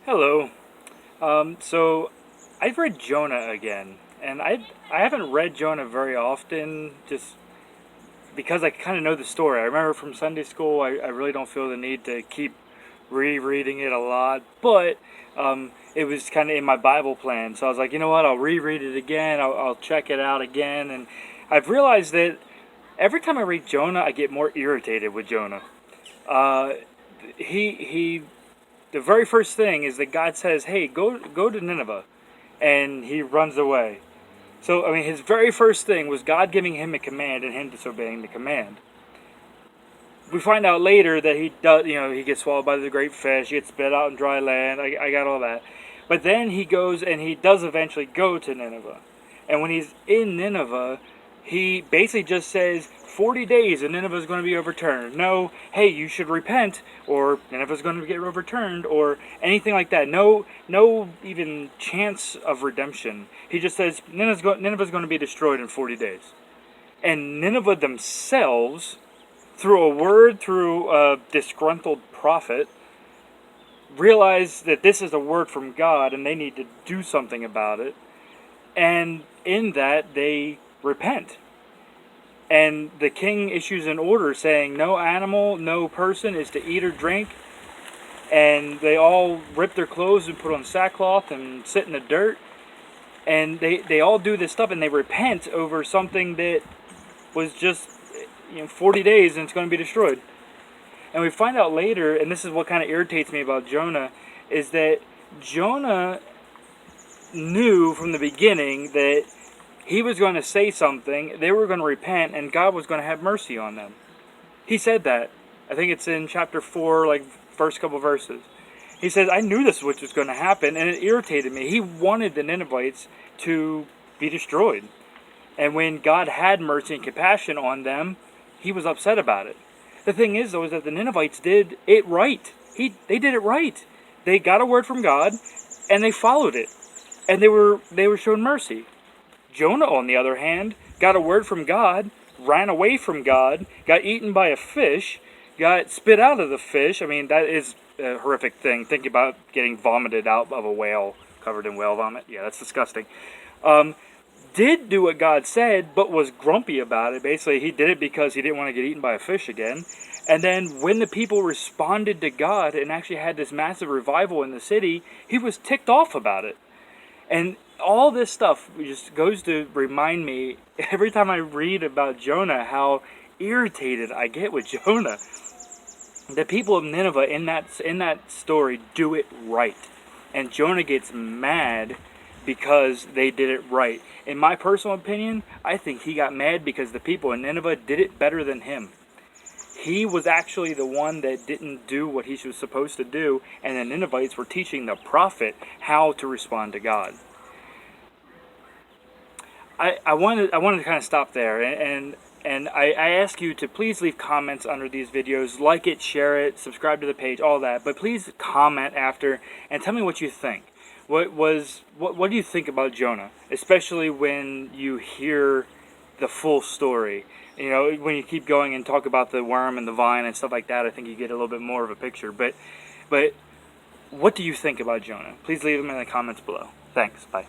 Hello. So I've read Jonah again, and I haven't read Jonah very often, just because I kind of know the story. I remember from Sunday school. I really don't feel the need to keep rereading it a lot, but it was kind of in my Bible plan, so I was like, you know what? I'll reread it again. I'll check it out again, and I've realized that every time I read Jonah, I get more irritated with Jonah. Uh, he the very first thing is that God says, "Hey, go to Nineveh," and he runs away. So I mean, his very first thing was God giving him a command and him disobeying the command. We find out later that he does, he gets swallowed by the great fish, he gets spit out in dry land. I got all that, but then he goes and he does eventually go to Nineveh, and when he's in Nineveh, he basically just says 40 days and Nineveh is going to be overturned. No, hey, you should repent, or Nineveh is going to get overturned, or anything like that. No, even chance of redemption. He just says Nineveh is going to be destroyed in 40 days, and Nineveh themselves, through a word, through a disgruntled prophet, realize that this is a word from God and they need to do something about it. And in that, they repent. And the king issues an order saying no animal, no person is to eat or drink. And they all rip their clothes and put on sackcloth and sit in the dirt. And they all do this stuff and they repent over something that was just 40 days and it's going to be destroyed. And we find out later, and this is what kind of irritates me about Jonah, is that Jonah knew from the beginning that he was going to say something, they were going to repent, and God was going to have mercy on them. He said that. I think it's in chapter 4, like first couple verses. He says, I knew this was going to happen, and it irritated me. He wanted the Ninevites to be destroyed. And when God had mercy and compassion on them, he was upset about it. The thing is, though, is that the Ninevites did it right. They did it right. They got a word from God, and they followed it. And they were shown mercy. Jonah, on the other hand, got a word from God, ran away from God, got eaten by a fish, got spit out of the fish. I mean, that is a horrific thing. Think about getting vomited out of a whale, covered in whale vomit. Yeah, that's disgusting. Did do what God said, but was grumpy about it. Basically, he did it because he didn't want to get eaten by a fish again. And then when the people responded to God and actually had this massive revival in the city, he was ticked off about it. And all this stuff just goes to remind me, every time I read about Jonah, how irritated I get with Jonah. The people of Nineveh in that story do it right. And Jonah gets mad because they did it right. In my personal opinion, I think he got mad because the people in Nineveh did it better than him. He was actually the one that didn't do what he was supposed to do, and the Ninevites were teaching the prophet how to respond to God. I wanted to kind of stop there, and I ask you to please leave comments under these videos, like it, share it, subscribe to the page, all that. But please comment after and tell me what you think. What do you think about Jonah, especially when you hear the full story? When you keep going and talk about the worm and the vine and stuff like that, I think you get a little bit more of a picture. But what do you think about Jonah? Please leave them in the comments below. Thanks. Bye.